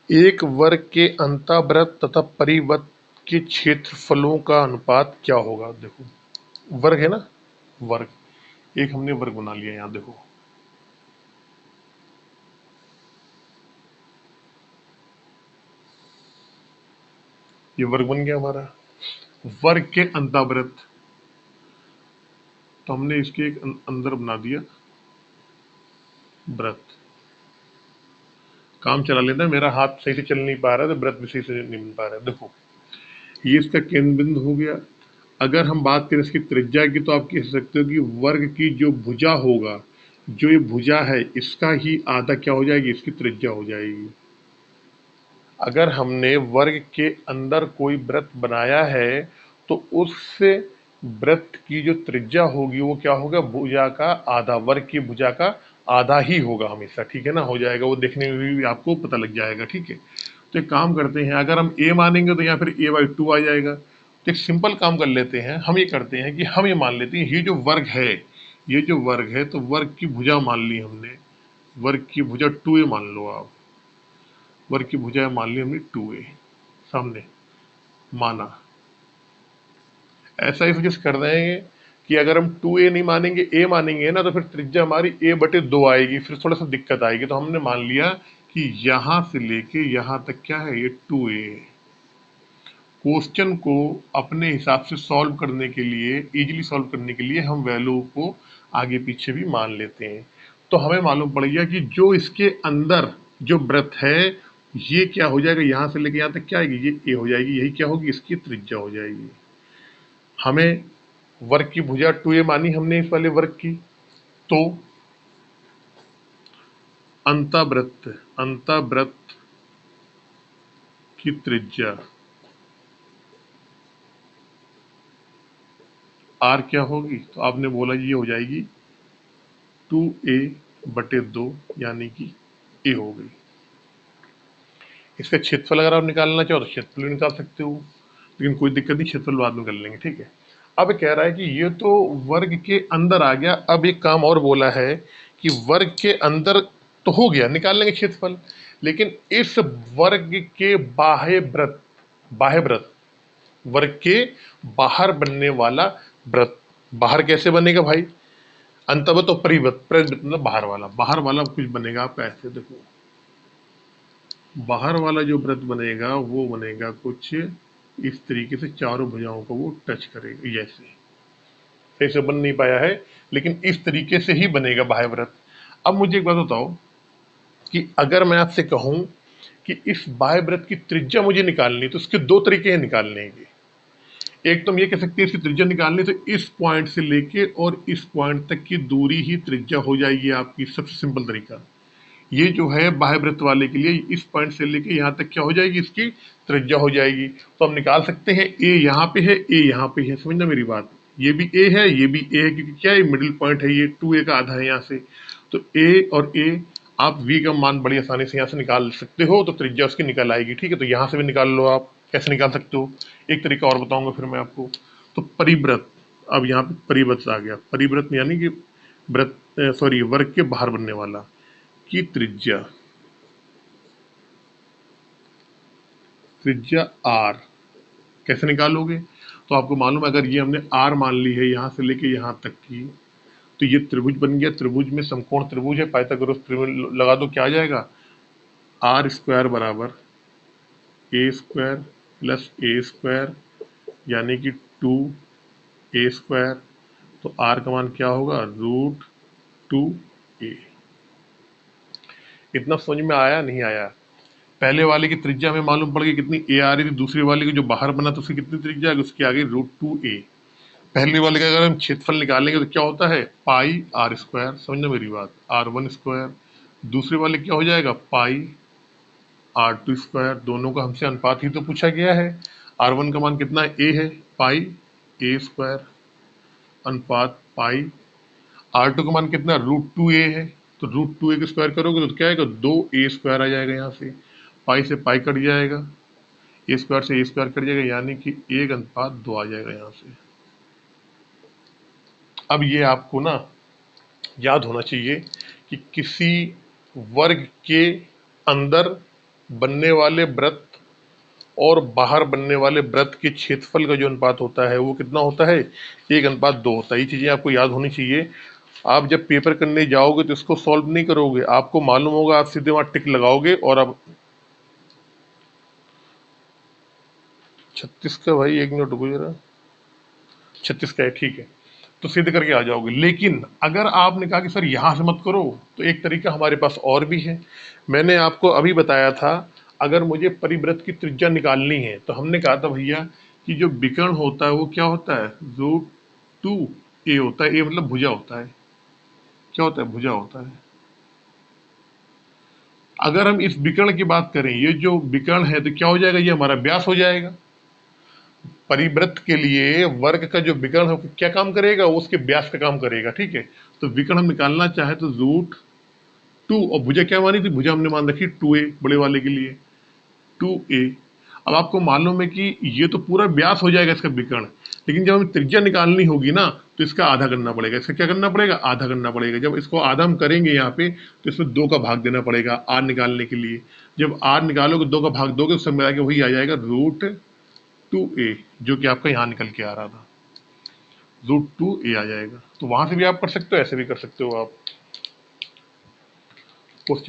एक वर्ग के अंतःवृत्त तथा परिवृत्त के क्षेत्रफलों का अनुपात क्या होगा। देखो वर्ग है ना, वर्ग, एक हमने वर्ग बना लिया। यहाँ देखो ये वर्ग बन गया हमारा। वर्ग के अंतःवृत्त, तो हमने इसके एक अंदर बना दिया वृत्त। काम चला लेना, मेरा हाथ सही से चल नहीं पा रहा है तो वृत्त भी सही से नहीं बन पा रहा है। देखो ये इसका केंद्र बिंदु हो गया। अगर हम बात करें इसकी त्रिज्या की, तो आप कह सकते हो कि वर्ग की जो भुजा होगा, जो ये भुजा है, इसका ही आधा क्या हो जाएगी, इसकी त्रिज्या हो जाएगी। अगर हमने वर्ग के अंदर कोई वृत्त बनाया है तो उस वृत्त की जो त्रिज्या होगी वो क्या होगा, भुजा का आधा, वर्ग की भुजा का आधा ही होगा हमेशा। ठीक है ना, हो जाएगा, वो देखने में भी आपको पता लग जाएगा। ठीक है, तो एक काम करते हैं, अगर हम a मानेंगे तो यहाँ फिर a/2 आ जाएगा। तो एक सिंपल काम कर लेते हैं, हम ये करते हैं कि हम ये मान लेते हैं, ये जो वर्ग है, ये जो वर्ग है, तो वर्ग की भुजा मान ली हमने, वर्ग की भुजा 2a मान लो आप। वर्ग की भुजा मान ली हमने 2a, सामने माना। ऐसा इस वजह से कर रहे हैं कि अगर हम 2a नहीं मानेंगे, a मानेंगे ना, तो फिर त्रिज्या हमारी a/2 आएगी, फिर थोड़ा सा दिक्कत आएगी। तो हमने मान लिया कि यहां से लेके यहां तक क्या है, ये 2a है। क्वेश्चन को अपने हिसाब से सॉल्व करने के लिए, इजीली सॉल्व करने के लिए हम वैल्यू को आगे पीछे भी मान लेते हैं। तो हमें मालूम पड़ गया कि जो इसके अंदर जो वृत्त है, ये क्या हो जाएगा, यहां से लेके यहां तक क्या आएगी, ये a हो जाएगी। यही क्या होगी, इसकी त्रिज्या हो जाएगी। हमें वर्ग की भुजा 2a मानी हमने इस वाले वर्ग की, तो अंतःवृत्त, अंतःवृत्त की त्रिज्या r क्या होगी, तो आपने बोला ये हो जाएगी 2a/2, यानी कि a हो गई। इसका क्षेत्रफल अगर आप निकालना चाहो तो क्षेत्रफल भी निकाल सकते हो, लेकिन कोई दिक्कत नहीं, क्षेत्रफल बाद में कर लेंगे। ठीक है, अब कह रहा है कि ये तो वर्ग के अंदर आ गया। अब एक काम और बोला है कि वर्ग के अंदर तो हो गया, निकाल लेंगे क्षेत्रफल, लेकिन इस वर्ग के बाह्य वृत्त, बाह्य वृत्त, वर्ग के बाहर बनने वाला वृत्त, बाहर कैसे बनेगा भाई, अंतर्वृत्त और परिवृत्त, परिवृत्त मतलब बाहर वाला, बाहर वाला कुछ बनेगा आपका ऐसे। देखो बाहर वाला जो वृत्त बनेगा वो बनेगा कुछ इस तरीके से, चारों भुजाओं को वो टच करेगा। जैसे सही से बन नहीं पाया है, लेकिन इस तरीके से ही बनेगा बाह्य वृत्त। अब मुझे एक बात बताओ कि अगर मैं आपसे कहूं कि इस बाह्य वृत्त की त्रिज्या मुझे निकालनी, तो उसके दो तरीके हैं निकालने के। एक तो हम ये कह सकते हैं इसकी त्रिज्या निकालनी तो इस पॉइंट से लेके और इस पॉइंट तक की दूरी ही त्रिज्या हो जाएगी आपकी, सबसे सिंपल तरीका। ये जो है बाह्य वृत्त वाले के लिए, इस पॉइंट से लेके यहाँ तक क्या हो जाएगी, इसकी त्रिज्या हो जाएगी। तो हम निकाल सकते हैं ए यहाँ पे है, ए यहाँ पे है, समझना मेरी बात। ये भी ए है, ये भी ए है, क्योंकि क्या है, मिडिल पॉइंट है, ये 2a का आधा है यहाँ से। तो ए और ए, आप v का मान बड़ी आसानी से यहाँ से निकाल सकते हो, तो त्रिज्या उसकी निकल आएगी। ठीक है, तो यहाँ से भी निकाल लो आप। कैसे निकाल सकते हो, एक तरीका और बताऊंगा फिर मैं आपको। तो परिवृत्त, अब यहाँ पे परिवृत्त आ गया, परिवृत्त यानी कि वृत्त, सॉरी, वर्ग के बाहर बनने वाला की त्रिज्या, त्रिज्या r कैसे निकालोगे, तो आपको मालूम है, अगर ये हमने r मान ली है यहाँ से लेके यहाँ तक की, तो ये त्रिभुज बन गया। त्रिभुज में समकोण त्रिभुज है, पाइथागोरस त्रिभुज लगा दो, क्या आ जाएगा, r स्क्वायर बराबर a square plus a square, यानी कि 2a स्क्वायर। तो r का मान क्या होगा, √2a। इतना समझ में आया नहीं आया। पहले वाले की त्रिज्या हमें मालूम पड़ गई कितनी, ए आ रही थी। दूसरे वाले की जो बाहर बना तो उसकी कितनी त्रिज्या है, उसकी आ गई √2a। पहले वाले का अगर हम क्षेत्रफल निकालेंगे तो क्या होता है, पाई आर स्क्वायर, समझना मेरी बात, r1 स्क्वायर। दूसरे वाले क्या हो जाएगा, पाई r2 स्क्वायर। दोनों का हमसे अनुपात ही तो पूछा गया है। r1 का मान कितना है, a है, पाई a स्क्वायर अनुपात पाई। r2 का मान कितना, √2a है, तो √2a के स्क्वायर करोगे तो क्या आएगा, 2a स्क्वायर आ जाएगा। यहाँ से पाई से पाई कट जाएगा, ए स्क्वायर से ए स्क्वायर कट जाएगा, यानी कि 1:2 आ जाएगा यहाँ से। अब ये आपको ना याद होना चाहिए कि किसी वर्ग के अंदर बनने वाले वृत्त और बाहर बनने वाले वृत्त के क्षेत्रफल का जो अनुपात होता है वो कितना होता है, 1:2 होता है। ये चीजें आपको याद होनी चाहिए। आप जब पेपर करने जाओगे तो इसको सॉल्व नहीं करोगे, आपको मालूम होगा, आप सीधे वहां टिक लगाओगे और अब 36 का भाई 1 मिनट रुको जरा, 36 का है, ठीक है, तो सिद्ध करके आ जाओगे। लेकिन अगर आपने कहा कि सर यहां से मत करो, तो एक तरीका हमारे पास और भी है। मैंने आपको अभी बताया था, अगर मुझे परिवृत्त की त्रिज्या निकालनी है तो हमने कहा था भैया कि जो विकर्ण होता है वो क्या होता है, √2a होता है। ए मतलब भुजा होता है, क्या होता है, भुजा होता है। अगर हम इस विकर्ण की बात करें, ये जो विकर्ण है तो क्या हो जाएगा, ये हमारा व्यास हो जाएगा। परिवृत्त के लिए वर्ग का जो विकर्ण है क्या काम करेगा, वो उसके व्यास का काम करेगा, ठीक है। तो विकर्ण हम निकालना चाहे तो √2, और भुजा क्या मानी थी, भुजा हमने मान रखी 2a बड़े वाले के लिए, 2a। अब आपको मालूम है कि ये तो पूरा व्यास हो जाएगा इसका विकर्ण, लेकिन जब हमें त्रिज्या निकालनी होगी ना तो इसका आधा करना पड़ेगा। इसका क्या करना पड़ेगा, आधा करना पड़ेगा। जब इसको आधा हम करेंगे यहाँ पे तो इसमें 2 का भाग देना पड़ेगा r निकालने के लिए। जब r निकालोगे 2 का भाग दोगे, उससे मिला के वही आ जाएगा √2a, जो कि आपका यहाँ निकल के आ रहा था, √2a आ जाएगा। तो वहां से भी आप कर सकते हो, ऐसे भी कर सकते हो आप। क्वेश्चन